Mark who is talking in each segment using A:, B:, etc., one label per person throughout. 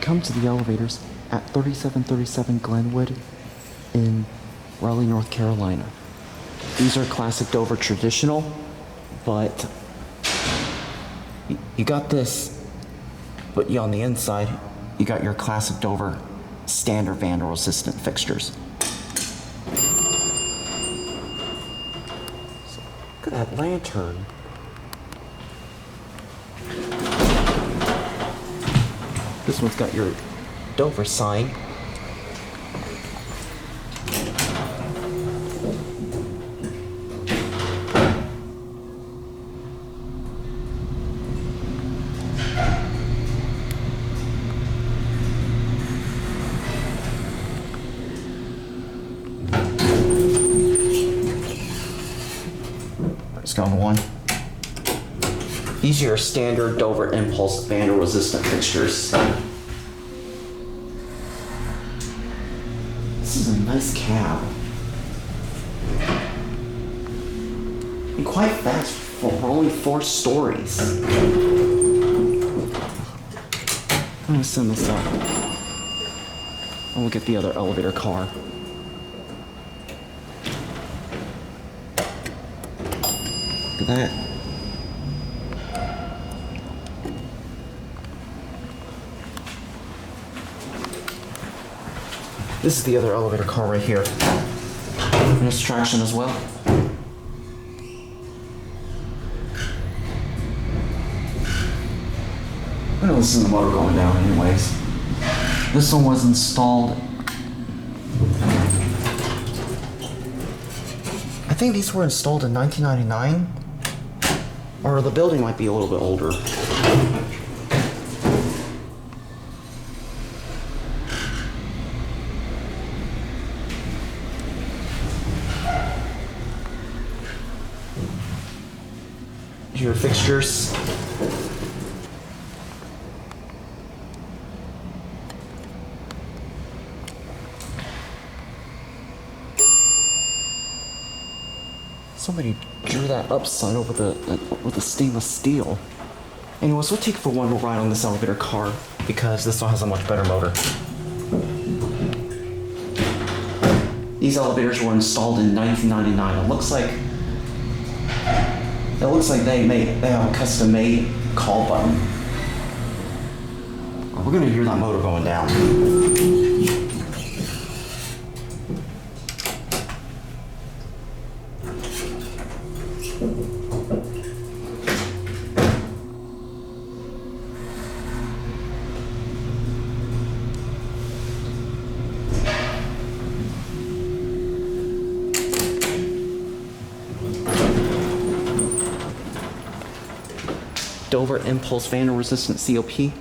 A: come to the elevators at 3737 Glenwood in Raleigh, North Carolina. These are classic Dover traditional, but you got this, but on the inside, you got your classic Dover standard vandal-resistant fixtures. So, look at that lantern. This one's got your Dover sign. Let's go on one. These are your standard Dover Impulse vandal-resistant fixtures. This is a nice cab. And quite fast for only 4 stories. I'm gonna send this up. And we'll get the other elevator car. Look at that. This is the other elevator car right here. And it's traction as well. I know this isn't the motor going down anyways. This one was installed. I think these were installed in 1999. Or the building might be a little bit older. Your fixtures. Somebody drew that up sign over with the stainless steel. Anyways, we'll take it for one more ride on this elevator car because this one has a much better motor. These elevators were installed in 1999. It looks like they have a custom-made call button. We're gonna hear that motor going down. Dover Impulse vandal-resistant COP,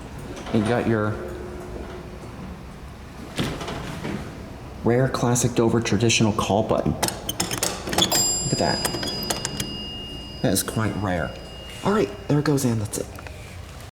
A: and you got your rare classic Dover traditional call button. Look at that. That is quite rare. All right, there it goes, and that's it.